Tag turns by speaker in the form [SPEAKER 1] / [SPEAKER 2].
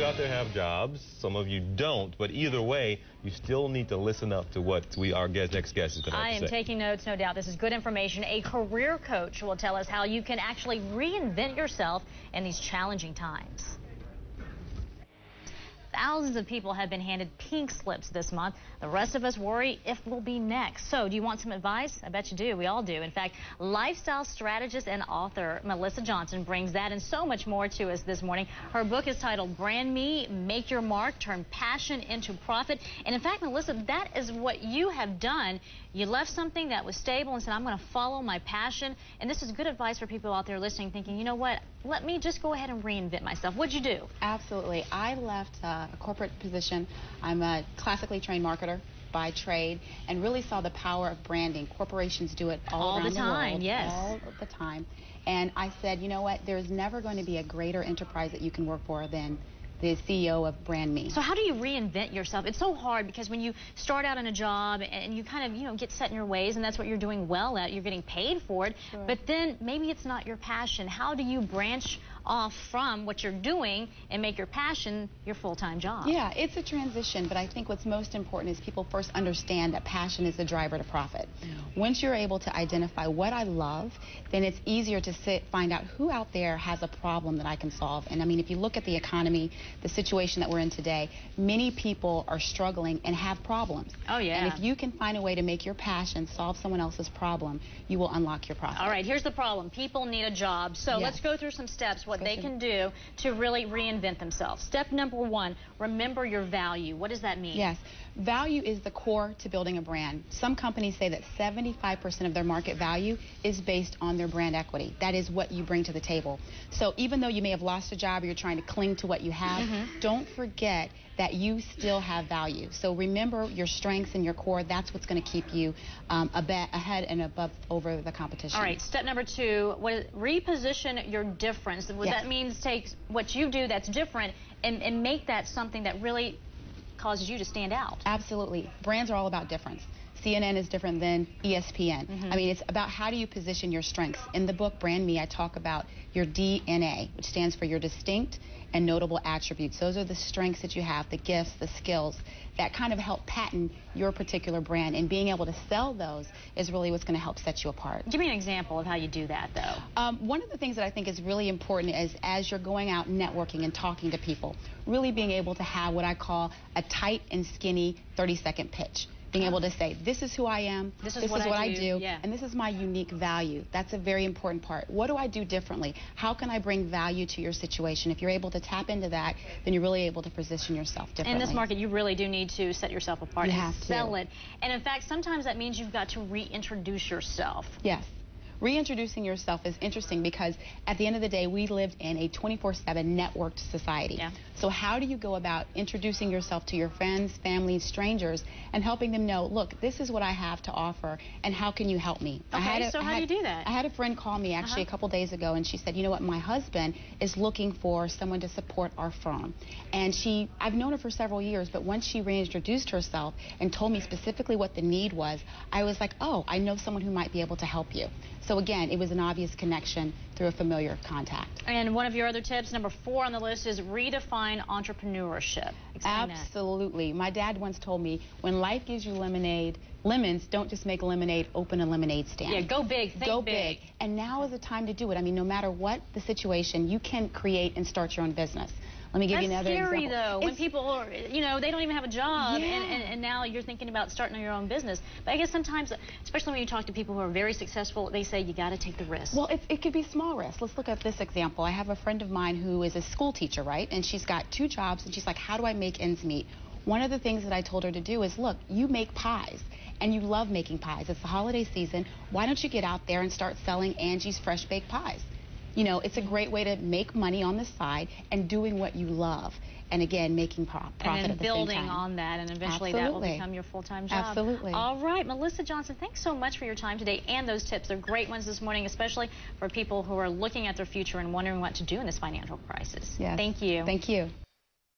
[SPEAKER 1] you out there have jobs, some of you don't, but either way, you still need to listen up to what our next guest is going to
[SPEAKER 2] I am taking notes, no doubt. This is good information. A career coach will tell us how you can actually reinvent yourself in these challenging times. Thousands of people have been handed pink slips this month. The rest of us worry if we'll be next. So do you want some advice? I bet you do. We all do. In fact, lifestyle strategist and author Melissa Johnson brings that and so much more to us this morning. Her book is titled Brand Me, Make Your Mark, Turn Passion into Profit. And in fact, Melissa, that is what you have done. You left something that was stable and said, I'm going to follow my passion. And this is good advice for people out there listening, thinking, you know what, let me just go ahead and reinvent myself. What'd you do?
[SPEAKER 3] Absolutely. I left a corporate position. I'm a classically trained marketer by trade and really saw the power of branding. Corporations do it all around the world.
[SPEAKER 2] Yes.
[SPEAKER 3] All the time. And I said, you know what, there's never going to be a greater enterprise that you can work for than the CEO of Brand Me.
[SPEAKER 2] So how do you reinvent yourself? It's so hard because when you start out in a job and you kind of, get set in your ways, and that's what you're doing well at, you're getting paid for it,
[SPEAKER 3] Sure.
[SPEAKER 2] But then maybe it's not your passion. How do you branch off from what you're doing and make your passion your full-time job?
[SPEAKER 3] Yeah, it's a transition, but I think what's most important is people first understand that passion is the driver to profit. Once you're able to identify what I love, then it's easier to find out who out there has a problem that I can solve. And I mean, if you look at the economy, the situation that we're in today, many people are struggling and have problems.
[SPEAKER 2] Oh, yeah.
[SPEAKER 3] And if you can find a way to make your passion solve someone else's problem, you will unlock your profit.
[SPEAKER 2] All right, here's the problem. People need a job. So let's go through some steps, what they can do to really reinvent themselves. Step number one, remember your value. What does that mean?
[SPEAKER 3] Yes. Value is the core to building a brand. Some companies say that 75% of their market value is based on their brand equity. That is what you bring to the table. So even though you may have lost a job or you're trying to cling to what you have, don't forget that you still have value. So remember your strengths and your core. That's what's going to keep you ahead and above over the competition.
[SPEAKER 2] All right, step number two, reposition your difference. What that means, take what you do that's different and make that something that really causes you to stand out.
[SPEAKER 3] Absolutely. Brands are all about difference. CNN is different than ESPN. I mean, it's about how do you position your strengths. In the book, Brand Me, I talk about your DNA, which stands for your distinct and notable attributes. Those are the strengths that you have, the gifts, the skills that kind of help patent your particular brand. And being able to sell those is really what's going to help set you apart.
[SPEAKER 2] Give me an example of how you do that, though.
[SPEAKER 3] One of the things that I think is really important is as you're going out networking and talking to people, really being able to have what I call a tight and skinny 30-second pitch. Being able to say, this is who I am, this is what I do, and this is my unique value. That's a very important part. What do I do differently? How can I bring value to your situation? If you're able to tap into that, then you're really able to position yourself differently.
[SPEAKER 2] In this market, you really do need to set yourself apart and sell it. And in fact, sometimes that means you've got to reintroduce yourself.
[SPEAKER 3] Yes. Reintroducing yourself is interesting because at the end of the day, we live in a 24/7 networked society. So how do you go about introducing yourself to your friends, family, strangers, and helping them know, look, this is what I have to offer, and how can you help me?
[SPEAKER 2] Okay, so how do you do that?
[SPEAKER 3] I had a friend call me actually a couple days ago, and she said, you know what, my husband is looking for someone to support our firm. And I've known her for several years, but once she reintroduced herself and told me specifically what the need was, I was like, oh, I know someone who might be able to help you. So again, it was an obvious connection through a familiar contact. And
[SPEAKER 2] one of your other tips, number 4 on the list, is redefine entrepreneurship. Explain
[SPEAKER 3] Absolutely. My dad once told me, when life gives you lemons, don't just make lemonade, open a lemonade stand.
[SPEAKER 2] Yeah, go big, think big.
[SPEAKER 3] And now is the time to do it. I mean, no matter what the situation, you can create and start your own business. Let me give you another example.
[SPEAKER 2] That's scary, though, when people are, they don't even have a job, and now you're thinking about starting your own business. But I guess sometimes, especially when you talk to people who are very successful, they say you got to take the risk.
[SPEAKER 3] Well, it could be small risks. Let's look at this example. I have a friend of mine who is a school teacher, right? And she's got 2 jobs, and she's like, how do I make ends meet? One of the things that I told her to do is, look, you make pies, and you love making pies. It's the holiday season. Why don't you get out there and start selling Angie's Fresh Baked Pies? It's a great way to make money on the side and doing what you love. And again, making profit at the same time.
[SPEAKER 2] And then building on that, and eventually that will become your full-time job.
[SPEAKER 3] Absolutely.
[SPEAKER 2] All right, Melissa Johnson, thanks so much for your time today and those tips. They're great ones this morning, especially for people who are looking at their future and wondering what to do in this financial crisis.
[SPEAKER 3] Yes.
[SPEAKER 2] Thank you.
[SPEAKER 3] Thank you.